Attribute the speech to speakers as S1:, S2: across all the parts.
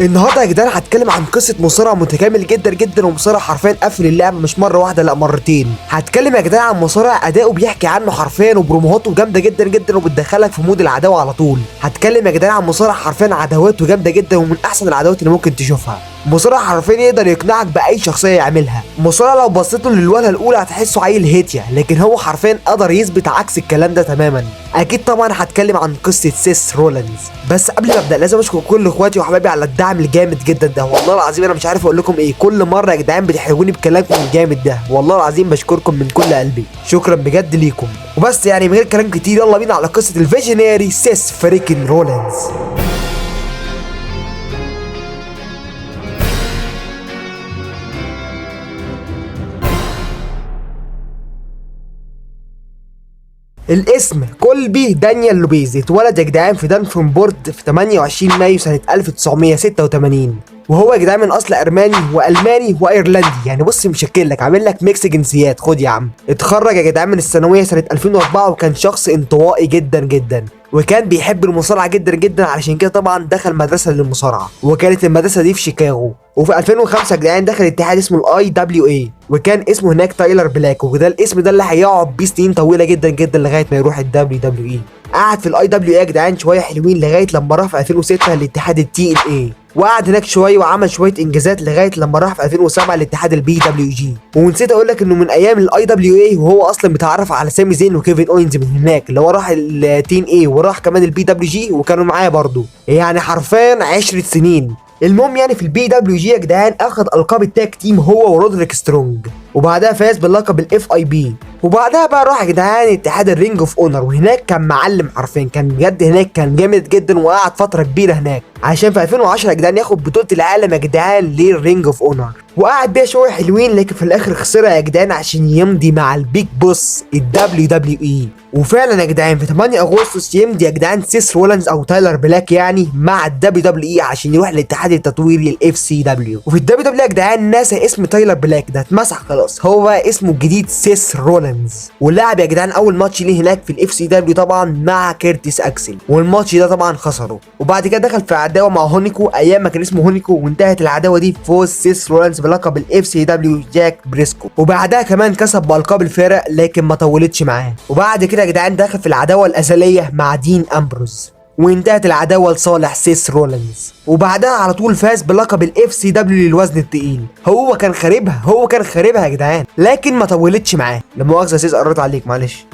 S1: النهارده يا جدعان هتكلم عن قصه مصارع متكامل جدا جدا، ومصارع حرفيا قفل اللعبه مش مره واحده لا مرتين. هتكلم يا جدعان عن مصارع اداؤه بيحكي عنه حرفيا، وبروموهاته جامده جدا جدا وبتدخلك في مود العداوه على طول. هتكلم يا جدعان عن مصارع حرفيا عداواته جامده جدا ومن احسن العداوات اللي ممكن تشوفها. مصارع حرفيا يقدر يقنعك باي شخصيه يعملها. مصارع لو بصيت له للوهله الاولى هتحسه عيل هيتيا، لكن هو حرفيا قدر يثبت عكس الكلام ده تماما. اكيد طبعا هتكلم عن قصه سيس رولينز. بس قبل ما ابدا لازم اشكر كل اخواتي وحبايبي على الدعم الجامد جدا ده، والله العظيم انا مش عارف اقول لكم ايه. كل مره يا جدعان بتحرجوني بكلامكم الجامد ده، والله العظيم بشكركم من كل قلبي، شكرا بجد ليكم. وبس يعني من غير كلام كتير يلا بينا على قصه الفيجنري سيس فريكن رولينز. الاسم كولبي دانيال لوبيز اتولد يا جدعان في دانفنبورت في 28 مايو سنة 1986، وهو يا جدعان من اصل ارماني والماني وايرلندي. يعني بص مشكل لك عامل لك ميكس جنسيات، خد يا عم. اتخرج يا جدعان من الثانويه سنه 2004، وكان شخص انطوائي جدا جدا، وكان بيحب المصارعه جدا جدا، علشان كده طبعا دخل مدرسه للمصارعه، وكانت المدرسه دي في شيكاغو. وفي 2005 يا جدعان دخل اتحاد اسمه الاي دبليو اي، وكان اسمه هناك تايلر بلاك، وده الاسم ده اللي هيقعد بيه سنين طويله جدا جدا لغايه ما يروح الدبليو دبليو اي. قعد في الاي دبليو اي يا جدعان شويه حلوين لغايه لما راح في 2006 لاتحاد التي ال اي، وقعد هناك شويه وعمل شويه انجازات لغايه لما راح في 2007 لاتحاد البي دبليو جي. ونسيت اقول لك انه من ايام الاي دبليو اي وهو اصلا متعرف على سامي زين وكيفن اوينز من هناك، اللي هو راح التين اي وراح كمان البي دبليو جي وكانوا معاه برضه، يعني حرفيا 10 سنين. المهم يعني في البي دبليو جي يا جدعان اخذ القاب التاج تيم هو ورودريك سترونج، وبعدها فاز باللقب الاف اي بي، وبعدها بقى راح يا جدعان اتحاد الرينج اوف اونر، وهناك كان معلم حرفيا، كان بجد هناك كان جامد جدا، وقعد فتره كبيره هناك عشان في 2010 يا جدعان ياخد بطوله العالم يا جدعان للرينج اوف اونر، وقعد بيها شويه حلوين، لكن في الاخر خسرها يا جدعان عشان يمضي مع البيج بوس الدبليو دبليو اي. وفعلا يا جدعان في 8 اغسطس يمضي يا جدعان سيس رولينز او تايلر بلاك يعني مع الدبليو دبليو اي عشان يروح للاتحاد التطويري الاف سي دبليو. وفي الدبليو دبليو يا جدعان ناسا اسم تايلر بلاك ده اتمسح خلاص، هو بقى اسمه الجديد سيس رولينز. ولعب يا جدعان اول ماتش ليه هناك في الاف سي دبليو طبعا مع كيرتيس اكسل، والماتش ده طبعا خسره، وبعد كده دخل في عداوه مع هونيكو ايام ما كان اسمه هونيكو، وانتهت العداوه دي بفوز سيس رولينز بلقب الاف سي دبليو جاك بريسكو، وبعدها كمان كسب بالقاب الفرق لكن ما طولتش معاه. وبعد كده يا جدعان دخل في العداوه الازليه مع دين امبروز، وانتهت العداوه لصالح سيس رولينز، وبعدها على طول فاز بلقب الاف سي دبليو للوزن الثقيل. هو كان خاربها يا جدعان، لكن ما طولتش معاه. لا مؤاخذه سيس قررت عليك معلش.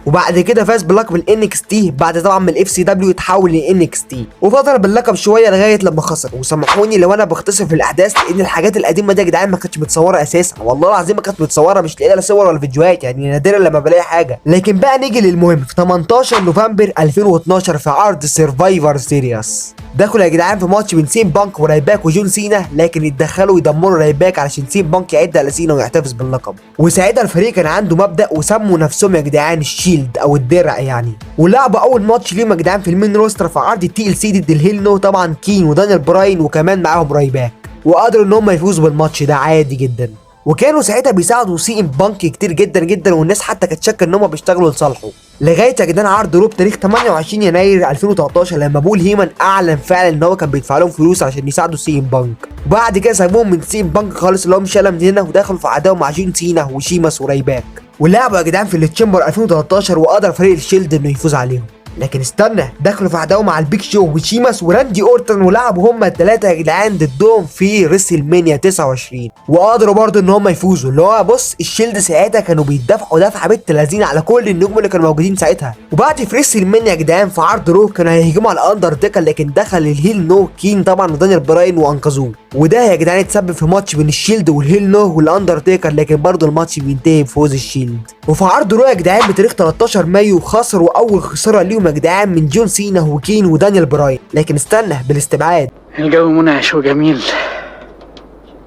S1: وبعد كده فاز بلقب الان اكس تي، بعد طبعا من الاف سي دبليو اتحول لان اكس تي، وفضل باللقب شويه لغايه لما خسر. وسامحوني لو انا بختصر في الاحداث، لان الحاجات القديمه دي يا جدعان ما كانتش متصوره اساسا، والله العظيم ما كانت متصوره، مش لاقي لها صور ولا فيديوهات، يعني نادرا لما بلاقي حاجه. لكن بقى نيجي للمهم، في 18 نوفمبر 2012 في عرض سرفايفر سيريس دخلوا يا جدعان في ماتش بين سين بانك ورايباك وجون سينا، لكن اتدخلوا يدمروا رايباك علشان سين بانك يعد على سينا ويحتفظ باللقب. وساعتها الفريق كان عنده مبدا وسموا نفسهم يا جدعان الشيلد او الدرع يعني، ولعبوا اول ماتش ليهم يا جدعان في المين روستر في عرض التي ال سي ضد الهيل نو، طبعا كين ودانيال براين وكمان معاهم رايباك، وقدروا ان هم يفوزوا بالماتش ده عادي جدا. وكانوا ساعتها بيساعدوا سي ام بانك كتير جدا جدا، والناس حتى كانت شاكه ان هم بيشتغلوا لصالحه، لغايه يا جدعان عرض روب تاريخ 28 يناير 2013 لما بول هيمان اعلن فعلا ان هو كان بيدفع لهم فلوس عشان يساعدوا سي ام بانك. وبعد كده سابوهم من سي ام بانك خالص، اللي هو مش من هنا، ودخلوا في عداوه مع جون سينا وشيماس ورايباك، ولعبوا يا جدعان في التشامبر 2013، وقدر فريق الشيلد انه يفوز عليهم. لكن استنى، دخلوا في عداوه مع البيك شو وشيماس وراندي اورتون، ولعبوا هما الثلاثه يا جدعان ضدهم في ريسل مانيا 29، وقدروا برضه ان هما يفوزوا. اللي هو بص الشيلد ساعتها كانوا بيدفعوا دفعه بنت لذينه على كل النجوم اللي كانوا موجودين ساعتها. وبعد في ريسل مانيا يا جدعان في عرض رو كانوا هيهجموا على اندرتيكر، لكن دخل الهيل نو كين طبعا ودانيال براين وانقذوه، وده يا جدعان اتسبب في ماتش بين الشيلد والهيل نو والاندرتيكر، لكن برضه الماتش بينتهي بفوز الشيلد. وفي عرض رو يا جدعان بتاريخ 13 مايو خسروا اول خساره ليهم يا جدعان من جون سينا وكين ودانيال براين. لكن استنى بالاستبعاد،
S2: الجو منعش وجميل،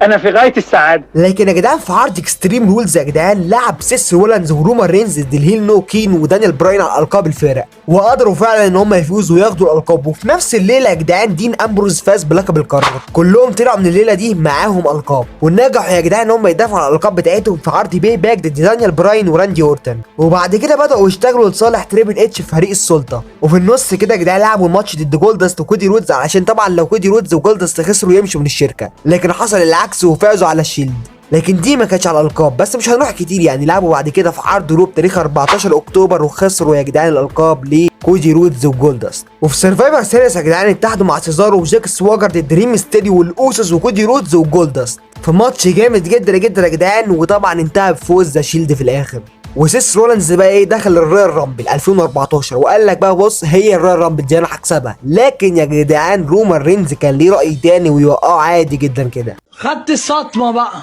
S2: انا في غايه السعاده.
S1: لكن يا جدعان في عرض اكستريم رولز يا جدعان لعب سيس رولانز ورومان رينز ضد الهيل نو كين ودانيال براين على القاب الفرق، وقدروا فعلا ان هم يفوزوا وياخدوا الالقاب. وفي نفس الليله يا جدعان دين امبروز فاز بلقب القاره، كلهم طلعوا من الليله دي معاهم القاب، ونجحوا يا جدعان ان هم يدافعوا عن الالقاب بتاعتهم في عرض باي باك ضد دانيال براين وراندي اورتن. وبعد كده بداوا يشتغلوا لصالح تريبل اتش في فريق السلطه. وفي النص كده يا جدعان لعبوا الماتش ضد جولدست وكودي رودز، علشان طبعا لو كودي رودز وجولدست خسروا يمشوا من الشركه، لكن حصل العكس وفازوا على الشيلد. لكن دي ما كانتش على الالقاب بس، مش هنروح كتير يعني. لعبوا بعد كده في عرض رو بتاريخ 14 اكتوبر وخسروا يا جدعان الالقاب لكودي رودز وجولدست. وفي سرفايفر سيريس يا جدعان اتحدوا مع سيزارو وجاك سواجر ضد دريم ستيريو والاوسوس وكودي رودز وجولدست في ماتش جامد جدا جدا يا جدعان، وطبعا انتهى بفوز ذا شيلد في الاخر. وسيس رولانز بقى ايه دخل الرويال رامبل 2014 وقال لك بقى بص هي الرويال رامبل دي انا هكسبها. لكن يا جدعان رومان رينز كان ليه راي تاني ويوقعه عادي جدا كده.
S3: خدت الصدمه بقى.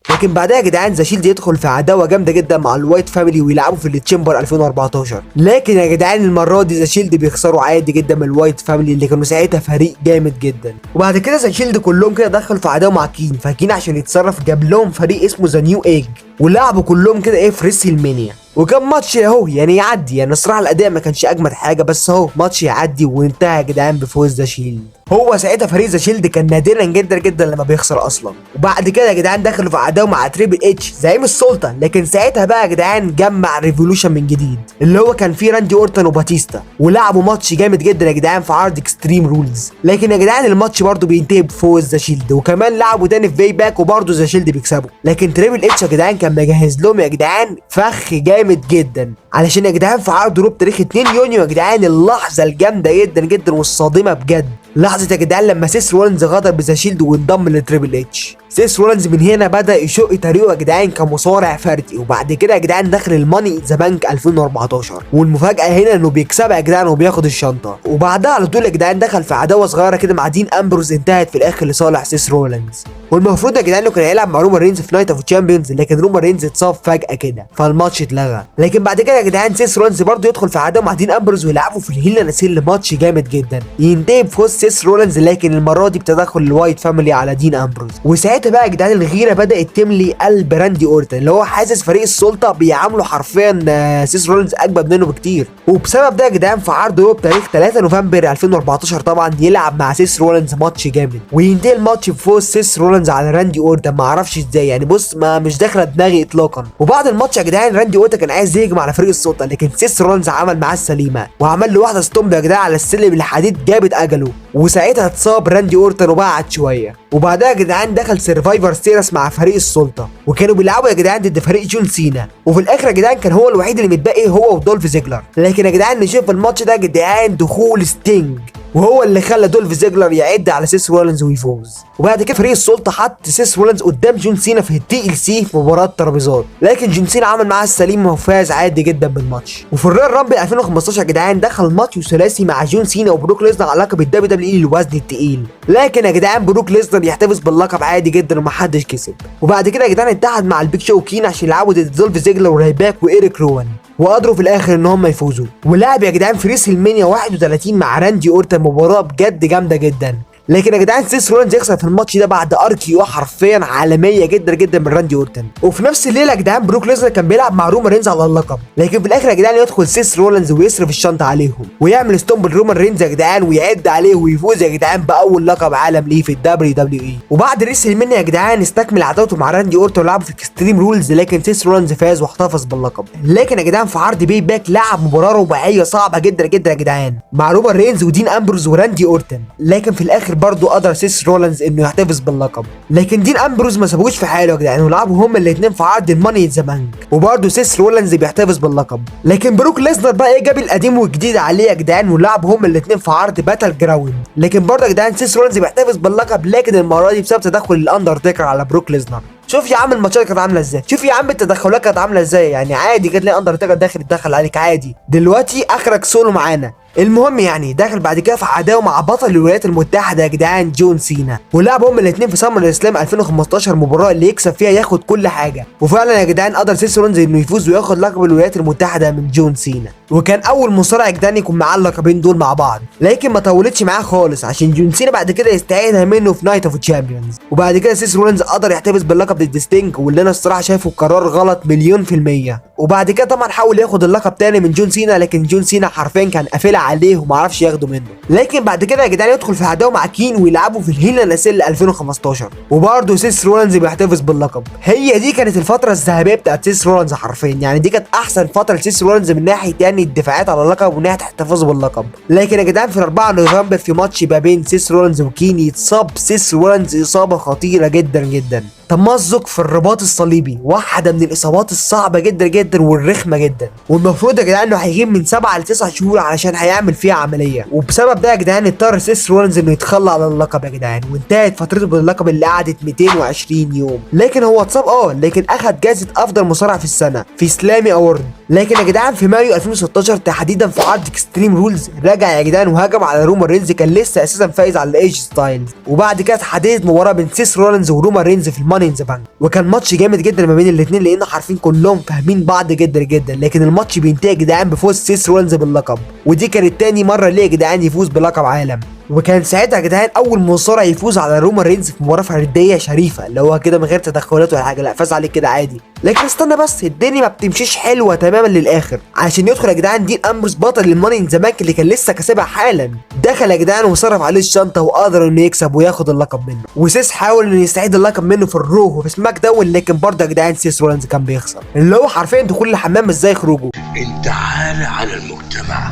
S1: لكن بعدها يا جدعان ذا شيلد يدخل في عداوه جامده جدا مع الوايت فاميلي ويلعبوا في التشامبر 2014. لكن يا جدعان المره دي ذا شيلد بيخسروا عادي جدا من الوايت فاميلي اللي كانوا ساعتها فريق جامد جدا. وبعد كده ذا شيلد كلهم كده دخلوا في عداوه مع كين، فكين عشان يتصرف جاب لهم فريق اسمه ذا نيو ايج ولعبوا كلهم كده ايه في ريسل مانيا. وكان ماتش اهو يعني يعدي، يعني الصراحه الاداء ما كانش اجمد حاجه بس اهو ماتش يعدي وانتهى يا جدعان بفوز ذا شيلد. هو ساعتها فريق ذا شيلد كان نادرا جدا جدا لما بيخسر اصلا. وبعد كده يا جدعان دخلوا في عداوه مع تريبل اتش زعيم السلطه، لكن ساعتها بقى يا جدعان جمع ريفولوشن من جديد اللي هو كان فيه راندي اورتن وباتيستا، ولعبوا ماتش جامد جدا يا جدعان في عرض اكستريم رولز. لكن يا جدعان الماتش برضه بينتهي بفوز ذا شيلد، وكمان لعبوا تاني في باي باك وبرضه ذا شيلد بيكسبوا. لكن تريبل اتش يا جدعان كان مجهز لهم يا جدعان فخ جامد جدا، علشان يا جدعان في عرض روب تاريخ 2 يونيو يا جدعان اللحظه الجامده جدا جدا والصادمه بجد، لحظه يا جدعان لما سيس رولانز غدر بذا شيلد وانضم لتريبل اتش. سيس رولانز من هنا بدا يشق طريقه يا جدعان كمصارع فردي، وبعد كده يا جدعان دخل الماني ذا بانك 2014، والمفاجاه هنا انه بيكسبها يا جدعان وبياخد الشنطه. وبعدها على طول يا جدعان دخل في عداوه صغيره كده مع دين امبروز انتهت في الاخر لصالح سيس رولانز. والمفروض يا جدعان انه كان هيلعب مع رومان رينز في نايت اوف تشامبيونز، لكن رومان رينز اتصاب فجاه كده فالماتش اتلغى. لكن بعد كده يا جدعان سيس رولانز برضه يدخل في عداوه مع دين امبروز ويلعبوا في الهيل ان سيل ماتش جامد جدا ينتهي بفوز سيس رولانز، لكن المره دي بتدخل الوايت فاميلي على دين امبروز. وساعتها بقى يا جدعان الغيره بدات تملي قلب راندي اورتن اللي هو حاسس فريق السلطه بيعاملوا حرفيا سيس رولانز اجمد منه بكتير. وبسبب ده يا جدعان في عرض روب تاريخ 3 نوفمبر 2014 طبعا يلعب مع سيس رولانز ماتش جامد، وينتهي الماتش بفوز سيس رولانز على راندي اورتن. ما اعرفش ازاي يعني، بص ما مش داخله دماغي اطلاقا. وبعد الماتش يا جدعان راندي اورتن كان عايز يهجم على فريق السلطه، لكن سيس رولانز عمل معاه السليمه وعمل له واحده ستومب يا جدعان على السلم الحديد جابت اجله، وساعتها اتصاب راندي اورتن وبعد شويه. وبعدها يا جدعان دخل سرفايفر سيريس مع فريق السلطه، وكانوا بيلعبوا يا جدعان ضد فريق جون سينا، وفي الاخر يا جدعان كان هو الوحيد اللي متبقي هو ودولف زيجلر. لكن يا جدعان نشوف الماتش ده يا جدعان دخول ستينج، وهو اللي خلى دولف زيجلر يعد على سيس رولانز ويفوز. وبعد كده فريق السلطه حط سيس رولانز قدام جون سينا في التي ال سي في مباراه ترابيزات، لكن جون سينا عمل معاه السليم وفاز عادي جدا بالماتش. وفي الرويال رامبل 2015 يا جدعان دخل ماتش ثلاثي مع جون سينا وبروك ليزنر على لقب الدبليو دبليو اي للوزن الثقيل، لكن يا جدعان بروك ليزنر يحتفظ باللقب عادي جدا ومحدش كسب. وبعد كده يا جدعان اتحد مع البيك شو وكين عشان يلعبوا ضد دولف زيجلر ورايباك وايريك روان، وقدروا في الاخر ان هم يفوزوا. ولعب يا جدعان في ريسل مانيا 31 مع راندي اورتن مباراه بجد جامده جدا. لكن يا جدعان سيس رولانز يخسر في الماتش ده بعد اركيو حرفيا عالميه جدا جدا من راندي اورتن. وفي نفس الليله يا جدعان بروك ليزنر كان بيلعب مع رومان رينز على اللقب، لكن في الاخر يا جدعان يدخل سيس رولانز ويصرف الشنطه عليهم ويعمل ستومب لرومان رينز يا جدعان ويعد عليه ويفوز يا جدعان باول لقب عالم ليه في الدبليو دبليو اي. وبعد ريسل مانيا يا جدعان استكمل عداوته مع راندي اورتن ولعبوا في اكستريم رولز، لكن سيس رولانز فاز واحتفظ باللقب. لكن يا جدعان في عرض باي باك لعب مباراه رباعيه صعبه جدا جدا يا جدعان مع رومان رينز ودين امبروز وراندي اورتن، لكن في الاخر برضه قدر سيس رولانز انه يحتفظ باللقب. لكن دين امبروز ما سابوش في حاله يا جدعان ولعبوا هما الاثنين في عرض الماني ذا بانك، وبرده سيس رولانز بيحتفظ باللقب. لكن بروك ليزنر بقى جاب القديم والجديد عليه يا جدعان ولعبوا هما الاثنين في عرض باتل جراوند، لكن برده يا جدعان سيس رولانز بيحتفظ باللقب، لكن المره دي بسبب تدخل الاندرتيكر على بروك ليزنر. شوف يا عم الماتشات كانت عامله ازاي، شوف يا عم التدخلات كانت عامله ازاي، يعني عادي كده تلاقي اندرتيكر داخل يتدخل عليك عادي. دلوقتي اخرك سولو معانا. المهم يعني داخل بعد كده في عداوه مع بطل الولايات المتحده يا جدعان جون سينا، ولعبوا هما الاثنين في سمر الاسلام 2015 مباراه اللي يكسب فيها ياخد كل حاجه. وفعلا يا جدعان قدر سيس رولانز انه يفوز وياخد لقب الولايات المتحده من جون سينا. وكان اول مصارع يا جدعان يكون معاه اللقبين دول مع بعض، لكن ما طولتش معاه خالص عشان جون سينا بعد كده يستعيدها منه في نايت اوف تشامبيونز. وبعد كده سيس رولينز قدر يحتفظ باللقب ضد ستينج، واللي انا الصراحه شايفه قرار غلط مليون في المية. وبعد كده طبعا حاول ياخد اللقب تاني من جون سينا، لكن جون سينا حرفيا كان قافلها عليه وما عرفش ياخده منه. لكن بعد كده يا جدعان يدخل في عداوه مع كين ويلعبوا في الهيل ان سيل 2015، وبرده سيس رولينز بيحتفظ باللقب. هي دي كانت الفتره الذهبيه بتاعت سيس رولينز حرفيا، يعني دي كانت احسن فتره لسيس رولينز من ناحيه يعني الدفاعات على اللقب ومن ناحيه احتفاظ باللقب. لكن يا جدعان في 4 نوفمبر في ماتش ما بين سيس رولينز وكين يتصاب سيس رولينز اصابه خطيره جدا جدا، تمزق في الرباط الصليبي، واحده من الاصابات الصعبه جدا جدا والرخمه جدا، والمفروض يا جدعان انه هيجيب من 7 ل 9 شهور علشان هيعمل فيها عمليه. وبسبب ده يا جدعان اضطر سيس رولينز انه يتخلى على اللقب يا جدعان، وانتهت فترته باللقب اللي قعدت 220 يوم. لكن هو اتصاب لكن اخد جائزه افضل مصارع في السنه في سلامي اوورد. لكن يا جدعان في مايو 2016 تحديدا في عرض اكستريم رولز رجع يا جدعان وهجم على رومان رينز، كان لسه اساسا فايز على ايج ستايلز. وبعد كده اتحددت مباراه بين سيس رولينز ورومان رينز في الماني ان ذا بانك، وكان ماتش جامد جدا ما بين الاثنين لان عارفين كلهم فاهمين بعض جدا جدا. لكن الماتش بينتهي يا جدعان بفوز سيس رولينز باللقب، ودي كانت تاني مره ليه يا جدعان يفوز بلقب عالم. وكان ساعتها يا جدعان اول مصارع يفوز على رومان رينز في مباراه فرديه شريفه، اللي هو كده من غير تدخلات ولا حاجه، لا فاز عليه كده عادي. لكن استنى بس، الدنيا ما بتمشيش حلوه تماما للاخر، عشان يدخل يا جدعان دين امبرز بطل الماني ان ذا بانك اللي كان لسه كاسبها حالا، دخل يا جدعان وصرف عليه الشنطه وقدر انه يكسب وياخد اللقب منه. وسيس حاول انه يستعيد اللقب منه في الرو وفي سماك داون، لكن برضه يا جدعان سيس رولينز كان بيخسر، اللي هو حرفيا دخول الحمام ازاي يخرجوا.
S2: انت عالة على المجتمع،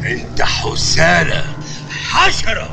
S2: انت حسالة حشرة.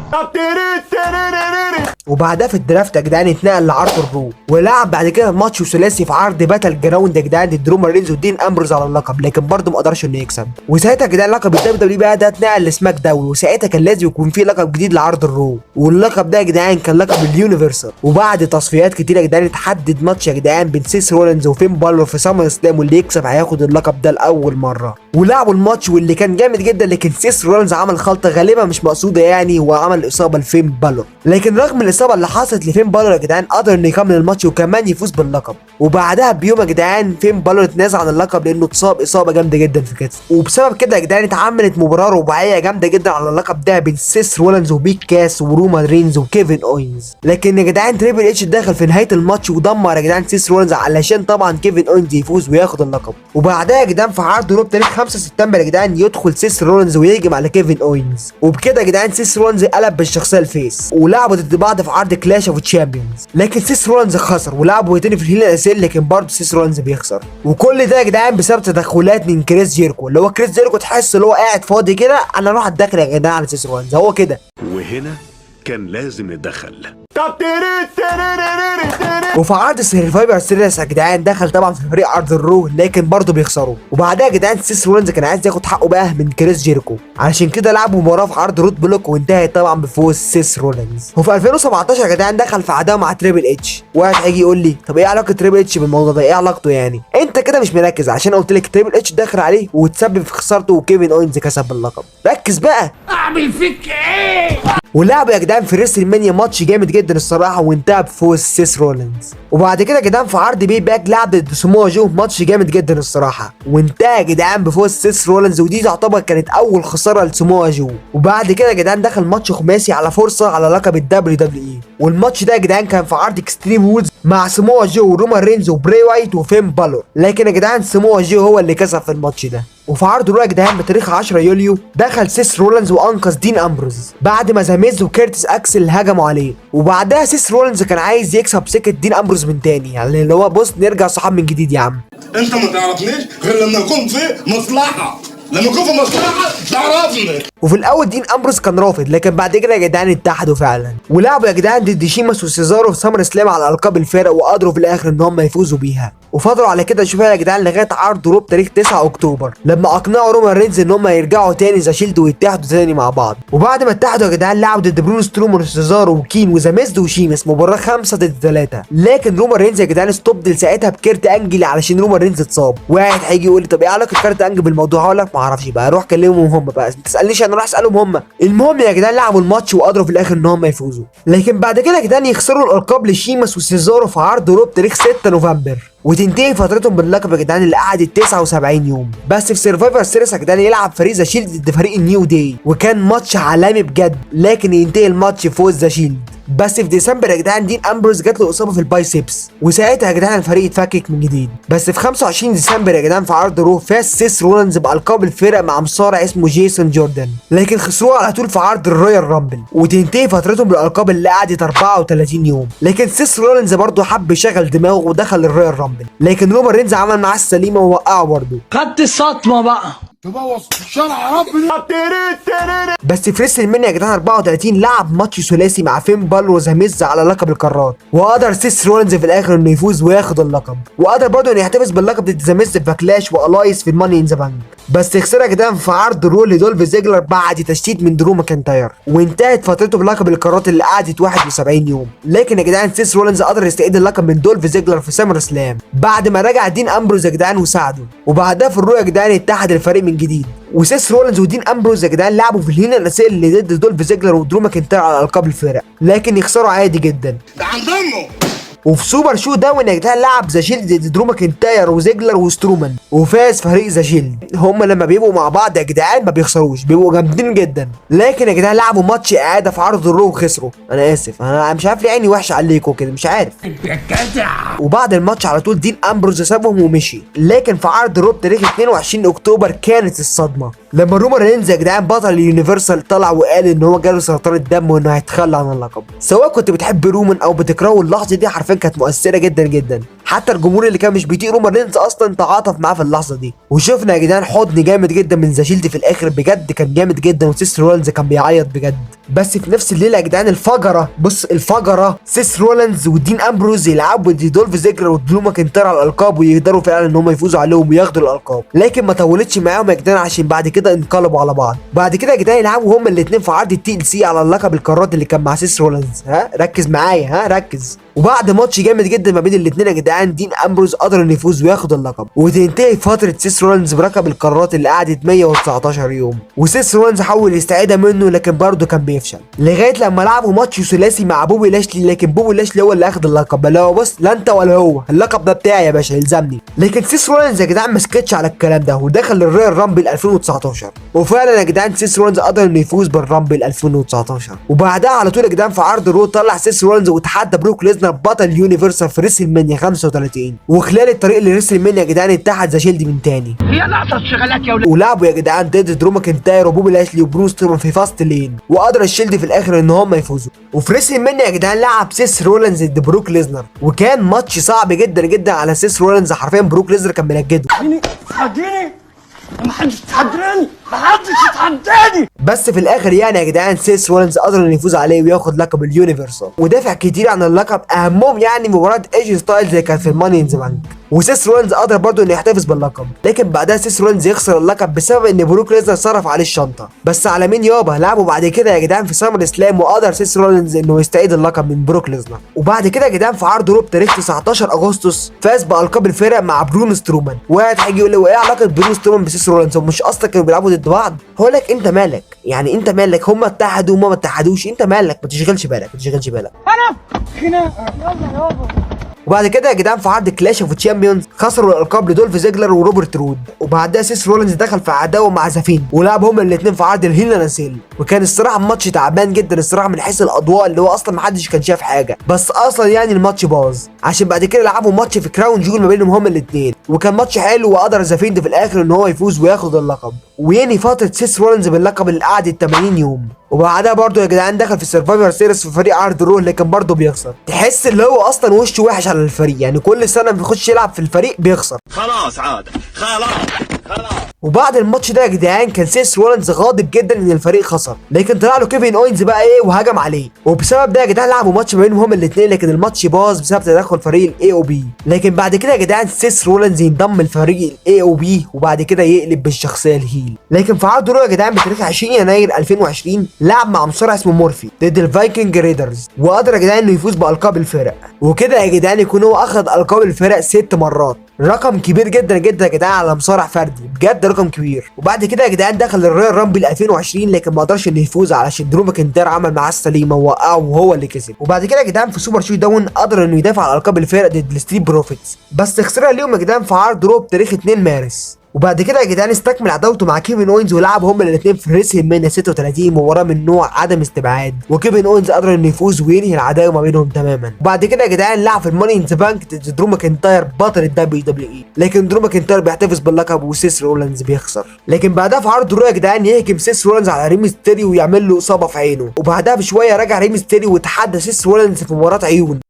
S1: وبعدها في الدرافت يا جدعان اتنقل لعرض الرو، ولعب بعد كده ماتش ثلاثي في عرض باتل جراوند يا جدعان ضد رومان رينز ودين امبرز على اللقب، لكن برضه ما قدرش انه يكسب. وساعتها يا جدعان لقب الدبليو دبليو بقى ده اتنقل لسماك داون، وساعتها كان لازم يكون في لقب جديد لعرض الرو، واللقب ده يا جدعان كان لقب اليونيفرسال. وبعد تصفيات كتير يا جدعان اتحدد ماتش يا جدعان بين سيس رولينز وفين بالور في سامر سلام، واللي يكسب هياخد اللقب ده لاول مره. ولعبوا الماتش واللي كان جامد جدا، لكن سيس رولينز عمل خلطه غالبا مش مقصوده يعني، وعمل اصابه لفين بالور. لكن رغم الاصابه اللي حصلت لفين بالور يا جدعان قدر انه يكمل الماتش وكمان يفوز باللقب. وبعدها بيوم يا جدعان فين بالور اتنازل عن اللقب لانه اتصاب اصابه جامده جدا في كتفه، وبسبب كده يا جدعان اتعملت مباراه رباعيه جامده جدا على اللقب ده بين سيس رولينز وبيك كاس ورومان رينز وكيفن اوينز. لكن يا جدعان تريبل اتش دخل في نهايه الماتش ودمر يا جدعان سيس رولينز علشان طبعا كيفن اوينز يفوز وياخد اللقب. وبعدها يا جدعان في عرض رو بتاريخ 5 سبتمبر يا جدعان يدخل سيس رولينز ويهجم على كيفن اوينز، وبكده يا جدعان سيس رولينز قلب بالشخصيه الفيس، ولعبوا ضد بعض في عرض كلاش اوف تشامبيونز. لكن سيس رولينز خسر ولعبوا تاني في الهيل اسيل، لكن برضه سيس رولينز بيخسر. وكل ده يا جدعان بسبب تدخلات من كريس جيركو، اللي هو كريس جيركو تحس اللي هو قاعد فاضي كده، انا اروح اتدخل يا جدعان على سيس رولينز، هو كده.
S3: وهنا كان لازم نتدخل.
S1: وفي عرض سرفايفر سيريس يا جدعان دخل طبعا في فريق عرض الرو، لكن برضه بيخسروا. وبعدها يا جدعان سيس رولينز كان عايز ياخد حقه بقى من كريس جيركو، علشان كده لعبوا مباراه في عرض روت بلوك وانتهت طبعا بفوز سيس رولينز. وفي 2017 يا جدعان دخل في عداوه مع تريبل اتش. واحد هيجي يقول لي طب ايه علاقه تريبل اتش بالموضوع ده؟ ايه علاقته يعني؟ انت كده مش مركز، عشان قلت لك تريبل اتش دخل عليه وتسبب في خسارته وكيفن اوينز كسب اللقب. ركز بقى،
S2: اعمل فيك ايه؟
S1: ولعبوا يا جدعان في ريسل مانيا ماتش جامد جدا الصراحه وانتهى بفوز سيس رولينز. وبعد كده يا جدعان في عرض بي باك لعب ضد سمو جو ماتش جامد جدا الصراحه وانتهى يا جدعان بفوز سيس رولينز، ودي تعتبر كانت اول خساره لسمو جو. وبعد كده يا جدعان دخل ماتش خماسي على فرصه على لقب الدبليو دبليو اي، والماتش ده يا جدعان كان في عرض اكستريم وودز مع سمو جو ورومان رينز وبراي وايت وفين بالور، لكن يا جدعان سمو جو هو اللي كسب في الماتش ده. وفي عرض رو يا جدعان بتاريخ 10 يوليو دخل سيس رولينز وانقذ دين امبروز بعد ما زاميز وكيرتس اكسل هجموا عليه، وبعدها سيس رولينز كان عايز يكسب سكه دين امبروز من تاني، يعني اللي هو بص نرجع صحاب من جديد يا عم.
S4: انت ما تعرفنيش غير لما يكون في مصلحه، لما يكون في مصلحه تعرفني.
S1: وفي الاول دين امبروز كان رافض، لكن بعد كده يا جدعان اتحدوا فعلا ولعبوا يا جدعان ضد شيماس وسيزارو في سمر سلام على القاب الفرق، وقدروا في الاخر ان هم يفوزوا بيها. وفضلوا على كده شوفوا يا جدعان لغايه عرض رو بتاريخ 9 اكتوبر لما اقنعوا رومان رينز ان هم يرجعوا تاني ذا شيلد ويتحدوا تاني مع بعض. وبعد ما اتحدوا يا جدعان لعبوا ضد برون سترومان وسيزارو وكين وزاميزد وشيماس مباراه 5 ضد 3، لكن رومان رينز يا جدعان ستوب ساعتها بكيرت انجل علشان رومان رينز اتصاب. واحد هيجي يقول لي طب ايه علاقه كيرت انجل بالموضوع؟ هقول لك ما اعرفش بقى، روح كلمهم هم بقى، ما تسالنيش انا، روح اسالهم هم. المهم يا جدعان لعبوا الماتش وقدروا في الاخر ان هم يفوزوا، لكن بعد كده يا جدعان يخسروا الالقاب لشيماس وسيزارو في عرض رو بتاريخ 6 نوفمبر. وتنتهي فترتهم باللقب يا جدعان اللي قعدت 79 يوم. بس في سرفايفر سيريس يا جدعان يلعب فريق ذا شيلد ضد فريق النيو داي، وكان ماتش عالمي بجد، لكن ينتهي الماتش فوز ذا شيلد. بس في ديسمبر يا جدعان دين امبروز جات له اصابه في البايسبس، وساعتها يا جدعان الفريق اتفكك من جديد. بس في 25 ديسمبر يا جدعان في عرض رو فاز سيس رولانز بالقاب الفرق مع مصارع اسمه جيسون جوردن، لكن خسروها على طول في عرض الرويال رامبل، وتنتهي فترتهم بالالقاب اللي قعدت 34 يوم. لكن سيس رولانز برضه حب يشغل دماغه ودخل الرويال رامبل، لكن رومان رينز عمل معاه السليمه ووقعه برضه.
S2: خدت الصدمة بقى.
S4: تبوظ شرع ربنا.
S1: بس في ريسل مانيا يا جدعان 34 لعب ماتش ثلاثي مع فين بالور وذا ميز على لقب القارات، وقدر سيس رولانز في الاخر انه يفوز وياخد اللقب، وقدر برضه انه يحتفظ باللقب ضد ذا ميز في باكلاش والايس في الماني ان ذا بانك. بس خسرها يا جدعان في عرض رول لدولف زيجلر بعد تشتيت من درو ماكنتاير، وانتهت فترته بلقب القارات اللي قعدت 71 يوم. لكن يا جدعان سيس رولانز قدر يستعيد اللقب من دولف زيجلر في سامر سلام بعد ما رجع دين امبروز يا جدعان وساعده، وبعدها في الرو يا جدعان اتحد الفريق من جديد. وسيس رولانز ودين امبروز يا جدعان لعبوا في الهينا الاساسيه اللي ضد دولف زيجلر ودرو ماكنتاير على القاب الفرق، لكن يخسروا عادي جدا.
S4: ده عن دمه.
S1: وفي سوبر شو داون يا جدعان لعب ذا شيلد ضد درو ماكنتاير وزيجلر وسترومان، وفاز فريق ذا شيلد. هم لما بيبقوا مع بعض يا جدعان ما بيخسروش، بيبقوا جامدين جدا. لكن يا جدعان لعبوا ماتش اعاده في عرض الرو وخسروا. انا اسف، انا مش عارف ليه عيني وحشه عليكم كده، مش عارف. وبعد الماتش على طول دين امبروز سابهم ومشي. لكن في عرض الرو بتاريخ 22 اكتوبر كانت الصدمه لما رومان رينز يا جدعان بطل اليونيفرسال طلع وقال ان هو جاله سرطان الدم وانه هيتخلى عن اللقب. سواء كنت بتحب رومان او بتكرهه، اللحظه دي حرفيا كانت مؤثره جدا جدا. حتى الجمهور اللي كان مش بيطيق رومان رينز اصلا تعاطف معاه في اللحظه دي. وشفنا يا جدعان حضن جامد جدا من ذا شيلد في الاخر، بجد كان جامد جدا، وسيس رولانز كان بيعيط بجد. بس في نفس الليله يا جدعان الفجره، بص الفجره، سيس رولانز ودين امبروز يلعبوا ضد دولف زيجلر ودرو ماكنتاير على الالقاب، ويقدروا فعلا ان هم يفوزوا عليهم وياخدوا الالقاب. لكن ما طولتش معاهم يا جدعان عشان بعد كده انقلبوا على بعض. بعد كده يا جدعان يلعبوا هما الاثنين في عرض التي ال سي على اللقب القارات اللي كان مع سيس رولانز. ها ركز معايا، ها ركز. وبعد ماتش جامد جدا ما بين الاثنين يا جدعان دين امبروز قدر انه يفوز وياخد اللقب، وتنتهي فتره سيس رولانز برقم القارات اللي قعدت 119 يوم. وسيس رولانز حاول يستعيدها منه لكن برضه كان بيفشل، لغايه لما لعبوا ماتش ثلاثي مع بوبي لاشلي. لكن بوبي لاشلي هو اللي اخد اللقب، لا هو بص، لا انت ولا هو، اللقب ده بتاعي يا باشا يلزمني. لكن سيس رولانز يا جدعان ما سكتش على الكلام ده ودخل الرويال رامبل 2019، وفعلا يا جدعان سيس رولانز قدر انه يفوز بالرامبل 2019. وبعدها على طول يا جدعان في عرض رو طلع سيس رولانز وتحدى بروك ليزنر بطل يونيفرسال في ريسل مانيا 35. وخلال الطريق لريسل مانيا يا جدعان اتحد ذا شيلد من تاني،
S2: هي ناقصة شغلات يا ولاد.
S1: ولعبوا يا جدعان ضد درو ماكنتاير وبوبي لاشلي وبرون سترومان في فاست لين، وقدر الشيلد في الاخر ان هم يفوزوا. وفي ريسل مانيا يا جدعان لعب سيس رولانز ضد بروك ليزنر، وكان ماتش صعب جدا جدا على سيس رولانز، حرفيا بروك ليزنر كان منجده.
S2: تحديني؟ محدش يتحداني، محدش يتحداني.
S1: بس في الاخر يعني يا جدعان سيس رولانز قدر انه يفوز عليه وياخد لقب اليونيفرسال، ودافع كتير عن اللقب، اهمهم يعني مباراه ايجي ستايلز اللي كانت في الماني ان ذا بانك. وسيس رولانز قدر برضه انه يحتفظ باللقب، لكن بعدها سيس رولانز يخسر اللقب بسبب ان بروك ليزنر صرف عليه الشنطه. بس على مين يابا؟ لعبوا بعد كده يا جدعان في سامر سلام، وقدر سيس رولانز انه يستعيد اللقب من بروك ليزنر. وبعد كده يا جدعان في عرض رو بتاريخ 19 اغسطس فاز بالقاب الفرق مع برون سترومان. واحد هيجي يقول لي وايه علاقه برون سترومان بسيس رولانز؟ هم مش اصلا كانوا بيلعبوا ضد بعض؟ هقول لك انت مالك، يعني انت مالك؟ هم اتحدوا وما اتحدوش، انت مالك؟ ما تشغلش بالك، ما تشغلش بالك.
S2: انا خناقه يلا يابا.
S1: وبعد كده يا جدعان في عرض كلاش اوف تشامبيونز خسروا الالقاب لدولف زيجلر وروبرت رود، وبعدها سيس رولانز دخل في عداوه مع زافين، ولعبوا هما الاثنين في عرض الهيل ناسيل. وكان الصراحه ماتش تعبان جدا الصراحه من حيث الاضواء، اللي هو اصلا محدش كان شايف حاجه، بس اصلا يعني الماتش باظ عشان بعد كده لعبوا ماتش في كراون جول ما بينهم هما الاثنين، وكان ماتش حلو، وقدر زافين في الاخر ان هو يفوز وياخد اللقب، وينهي فتره سيس رولانز باللقب اللي قعدت 80 يوم. وبعدها برضه يا جدعان دخل في السرفايفر سيريس في فريق عرض رو، لكن برضه بيخسر. تحس اللي هو اصلا وشه وحش على الفريق، يعني كل سنه بيخش يلعب في الفريق بيخسر.
S3: خلاص عاد خلاص.
S1: وبعد الماتش ده يا جدعان كان سيس رولانز غاضب جدا ان الفريق خسر، لكن طلع له كيفن اوينز بقى ايه وهجم عليه، وبسبب ده يا جدعان لعبوا ماتش ما بينهم هما الاثنين، لكن الماتش باظ بسبب تدخل فريق الاي او بي. لكن بعد كده يا جدعان سيس رولانز ينضم لفريق الاي او بي، وبعد كده يقلب بالشخصيه الهيل. لكن في عرض رو يا جدعان بتاريخ 20 يناير 2020 لعب مع مصارع اسمه مورفي ضد الفايكنج ريدرز، وقدر يا جدعان انه يفوز بالقاب الفرق، وكده يا جدعان يكون هو اخذ القاب الفرق 6 مرات. رقم كبير جدا جدا يا جدعان على مصارع فردي، بجد رقم كبير. وبعد كده يا جدعان دخل الرويال رامبل 2020 لكن ما قدرش انه يفوز علشان درو ماكنتاير عمل معاه السليمه ووقعه وهو اللي كسب. وبعد كده يا جدعان في سوبر شو داون قدر انه يدافع على القاب الفرق ضد الستريت بروفيتس، بس خسرها اليوم يا جدعان في عرض رو بتاريخ 2 مارس. وبعد كده يا جدعان استكمل عداوته مع كيفن اوينز ولعبوا هما الاثنين في ريسل مانيا 36 مباراه من نوع عدم استبعاد، وكيفن اوينز قدر انه يفوز وينهي العداوه ما بينهم تماما. وبعد كده يا جدعان لعب في الماني ان ذا بانك ضد درو ماكنتاير بطل الدبليو دبليو اي، لكن درو ماكنتاير بيحتفظ باللقب وسيس رولانز بيخسر. لكن بعدها في عرض رو يا جدعان يهجم سيس رولانز على ريم ستيريو ويعمل له اصابه في عينه، وبعدها بشويه رجع ريم ستيريو وتحدى سيس رولانز في مباراه عيون.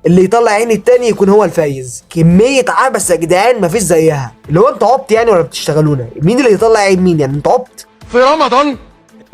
S1: اللي يطلع عين التاني يكون هو الفايز. كمية عبث يا جدعان مفيش زيها، اللي هو انت عبط يعني ولا بتشتغلونا؟ مين اللي يطلع عين مين يعني؟ انت عبط
S3: في رمضان.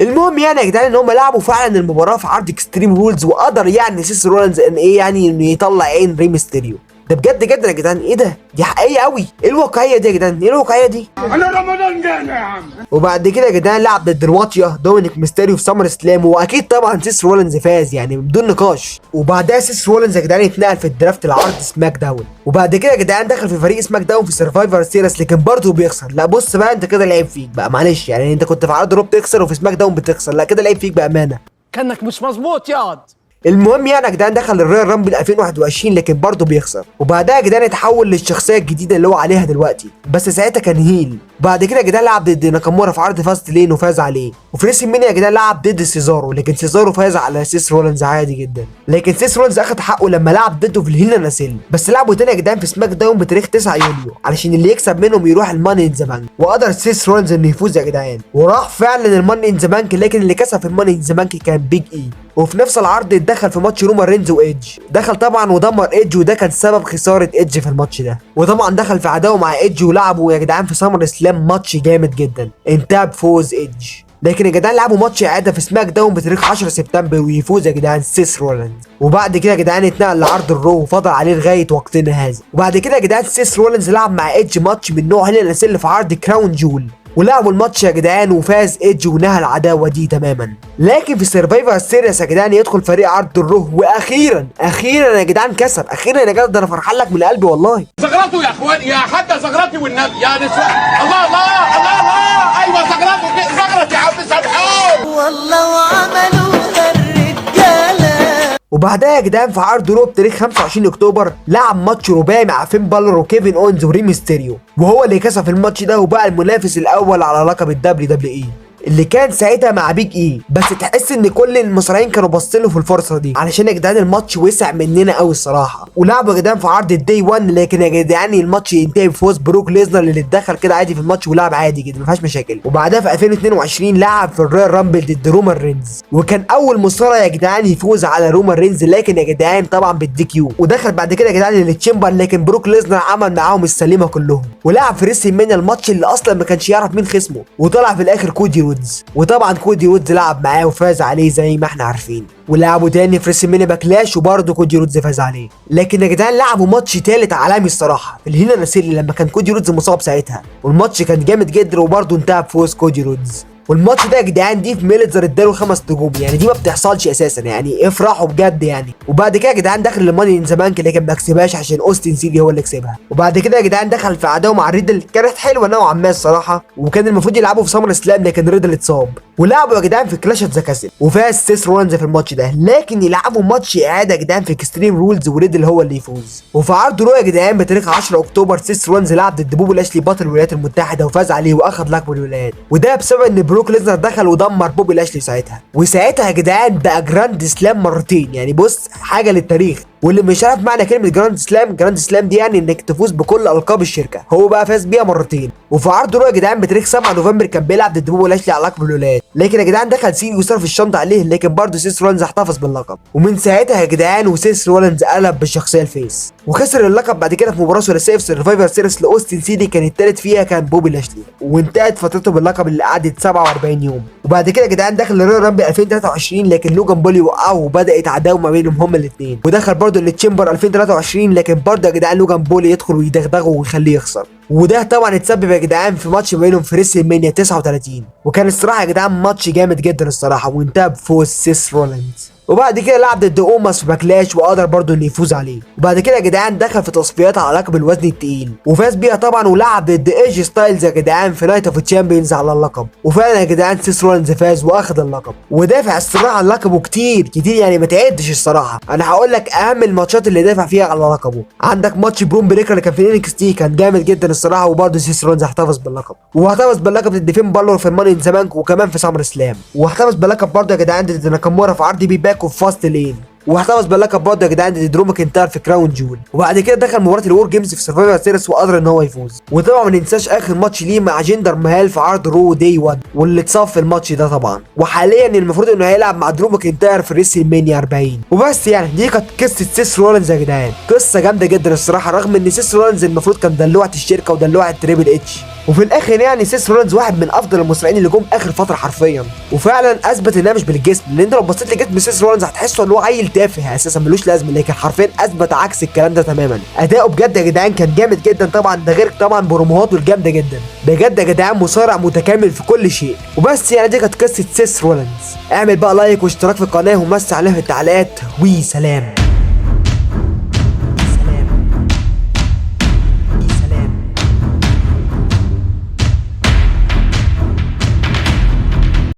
S1: المهم يعني يا جدعان ان هم لعبوا فعلا المباراة في عرض اكستريم رولز، وقدر يعني سيس رولانز ان ايه يعني انه يطلع عين ري ميستيريو. ده بجد جدا يا جدعان، ايه ده؟ دي حقيقية قوي. ايه الواقعية دي يا جدعان؟ ايه الواقعية دي؟
S2: انا رمضان جانا يا عم.
S1: وبعد كده يا جدعان لعب ضد الواطية دومينيك ميستيريو في سمر سلام، واكيد طبعا سيس رولانز فاز يعني بدون نقاش. وبعدها سيس رولانز يا جدعان اتنقل في الدرافت العرض سماك داون، وبعد كده يا جدعان دخل في فريق سماك داون في سرفايفر سيريس لكن برضه بيخسر. لا بص بقى انت كده لعيب فيك بقى، معلش يعني انت كنت في عرض رو بتخسر وفي سماك داون بتخسر، لا كده لعيب فيك بامانه.
S2: كانك مش مظبوط ياض.
S1: المهم يعني يا جدعان دخل الرويال رامبل 2021 لكن برضه بيخسر، وبعدها يا جدعان اتحول للشخصيه الجديده اللي هو عليها دلوقتي، بس ساعتها كان هيل. بعد كده يا جدعان لعب ضد ناكامورا في عرض فاست لين وفاز عليه، وفي ريسل مانيا يا جدعان لعب ضد سيزارو لكن سيزارو فاز على سيس رولانز عادي جدا. لكن سيس رولانز اخد حقه لما لعب ضده في الهيل ناسيل، بس لعبوا تاني يا جدعان في سماك داون بتاريخ 9 يوليو علشان اللي يكسب منهم يروح الماني ان ذا بانك، وقدر سيس رولانز انه يفوز يا جدعان، وراح فعلا الماني ان ذا بانك، لكن اللي كسب في الماني ان ذا بانك كان بيج اي. وفي نفس العرض اتدخل في ماتش رومان رينز وايدج، دخل طبعا ودمر ايدج وده كان سبب خساره ايدج في الماتش ده. وطبعا دخل في عداوه مع ايدج ولعبوا يا جدعان في سمر سلام ماتش جامد جدا انتهى بفوز ايدج. لكن يا جدعان لعبوا ماتش اعاده في سماك داون بتاريخ 10 سبتمبر ويفوز يا جدعان سيس رولانز. وبعد كده يا جدعان اتنقل لعرض الرو وفضل عليه لغايه وقتنا هذا. وبعد كده يا جدعان سيس رولانز لعب مع ايدج ماتش من نوع هيل ناسيل في عرض كراون جول، ولعبوا الماتش يا جدعان وفاز ايدج ونهى العداوه دي تماما. لكن في سرفايفر سيريس يا جدعان يدخل فريق عرض الروح، واخيرا يا جدعان كسب. اخيرا يا جدعان ده انا فرحان لك من قلبي والله.
S3: زغرته يا اخوان، يا حتى زغرتي والنبي يا نسوان. الله الله الله الله، ايوه زغرته زغرت يا عم سامحوني
S5: والله وعملوها الرجاله.
S1: وبعدها يا جدعان في عرض رو بتاريخ 25 اكتوبر لعب ماتش رباعي مع فين بالور وكيفن اونز وري ميستيريو، وهو اللي كسب في الماتش ده وبقى المنافس الاول على لقب الدبليو دبليو اي اللي كان ساعتها مع بيج اي. بس تحس ان كل المصارعين كانوا باصين له في الفرصه دي علشان يا جدعان الماتش وسع مننا قوي الصراحه. ولعبوا يا جدعان في عرض الدي 1 لكن يا جدعان الماتش ينتهي بفوز بروك ليزنر اللي اتدخل كده عادي في الماتش ولعب عادي جدا ما فيهاش مشاكل. وبعدها في 2022 لعب في الرويال رامبل ضد رومان رينز، وكان اول مصارع يا جدعان يفوز على رومان رينز لكن يا جدعان طبعا بالدي كيو. ودخل بعد كده يا جدعان للتشامبر لكن بروك ليزنر عمل معاهم السليمه كلهم. ولعب في ريسل مانيا الماتش اللي اصلا ما كانش يعرف مين خصمه، وطلع في الاخر كودي رودز، وطبعا كودي رودز لعب معاه وفاز عليه زي ما احنا عارفين. ولعبوا تاني في ريسل مانيا باكلاش وبرضه كودي رودز فاز عليه. لكن يا جدعان لعبوا ماتش تالت عالمي الصراحه في الهينا ناسيلي لما كان كودي رودز مصاب ساعتها، والماتش كان جامد جدا وبرضه انتهى بفوز كودي رودز. والماتش ده يا جدعان دي في ميلتزر اداله 5 نجوم، يعني دي ما بتحصلش اساسا، يعني افرحوا بجد يعني. وبعد كده يا جدعان دخل الماني ان ذا بانك لكن ما كسبهاش عشان اوستن سيري هو اللي كسبها. وبعد كده يا جدعان دخل في عداوه مع ريدل كانت حلوه نوعا ما الصراحه، وكان المفروض يلعبوا في سمر سلام لكن ريدل اتصاب. ولعبوا يا جدعان في كلاش اوف ذا كاسل وفاز سيس رولانز في الماتش ده، لكن يلعبوا ماتش اعاده يا جدعان في اكستريم رولز وريدل هو اللي يفوز. وفي عرض رو يا جدعان بتاريخ 10 اكتوبر سيس رولانز لعب ضد بوبي لاشلي بطل الولايات المتحده وفاز عليه واخد لقب الولايات، وده بسبب ان بروك ليزنر دخل ودمر بوبي لاشلي ساعتها. وساعتها يا جدعان بقى جراند سلام مرتين، يعني بص حاجه للتاريخ. واللي مش عارف معنى كلمه جراند سلام دي يعني انك تفوز بكل القاب الشركه، هو بقى فاز بيها مرتين. وفي عرض رو يا جدعان بتاريخ 7 نوفمبر كان بيلعب ضد بوبي لاشلي على لقب الولايات، لكن يا جدعان دخل سيري وصرف الشنطه عليه لكن برضه سيس رولانز احتفظ باللقب. ومن ساعتها يا جدعان وسيس رولانز قلب بالشخصيه الفيس وخسر اللقب بعد كده في مباراه ثلاثيه في سرفايفر سيريس لاوستن سيري كان الثالث فيها كان بوبي لاشلي، وانتهت فترته باللقب اللي قعدت 47 يوم. وبعد كده يا جدعان دخل الرويال رامبل 2023 لكن لوجان بولي وقعه وبدات عداوه ما بينهم هما الاثنين. ودخل برضه التشامبر 2023 لكن برضه يا جدعان لوجان بولي يدخل ويدغدغه ويخليه يخسر، وده طبعا اتسبب يا جدعان في ماتش بينهم في ريسل مانيا 39. وكان الصراحه يا جدعان ماتش جامد جدا الصراحه وانتهى بفوز سيس رولانز. وبعد كده لعب ضد اوماس في باكلاش وقدر برضه انه يفوز عليه. وبعد كده يا جدعان دخل في تصفيات على لقب الوزن التقيل وفاز بيها طبعا، ولعب ضد ايجي ستايلز يا جدعان في نايت اوف تشامبيونز على اللقب. وفعلا يا جدعان سيس رولينز فاز واخد اللقب ودافع الصراحه عن لقبه كتير يعني ما تعدش الصراحه. انا هقول لك اهم الماتشات اللي دافع فيها على لقبه. عندك ماتش برون بريكر اللي كان في NXT كان جامد جدا الصراحه، وبرضه سيس رولينز احتفظ باللقب، واحتفظ باللقب ضد فين بالور في الماني ان ذا بانك وكمان في سامر سلام، واحتفظ باللقب برضه يا جدعان ضد ناكامورا في عرض بي باك وفي فاست لين، واحتفظ باللقب برضه يا جدعان ضد درو ماكنتاير في كراون جول. وبعد كده دخل مباراه الور جيمز في سرفايفر سيريس وقدر ان هو يفوز. وطبعا ما ننساش اخر ماتش ليه مع جندر مهال في عرض رو داي 1 واللي اتصاب في الماتش ده طبعا. وحاليا المفروض انه هيلعب مع درو ماكنتاير في ريسل مانيا 40. وبس يعني دي كانت قصه سيس رولينز يا جدعان، قصه جامده جدا الصراحه، رغم ان سيس رولينز المفروض كان دلوعه الشركه ودلوعه تريبل اتش. وفي الاخر يعني سيس رولينز واحد من افضل المصارعين اللي جم اخر فتره حرفيا، وفعلا اثبت انها مش بالجسم، لان انت لو بصيت لجسم سيس رولينز هتحسه ان هو عيل تافه اساسا ملوش لازمه، لكن حرفيا اثبت عكس الكلام ده تماما. اداؤه بجد يا جدعان كان جامد جدا طبعا، ده غير طبعا بروموهاته الجامده جدا. بجد يا جدعان مصارع متكامل في كل شيء. وبس يعني دي كانت قصه سيس رولينز. اعمل بقى لايك واشتراك في القناه ومسي عليها في التعليقات، وسلام.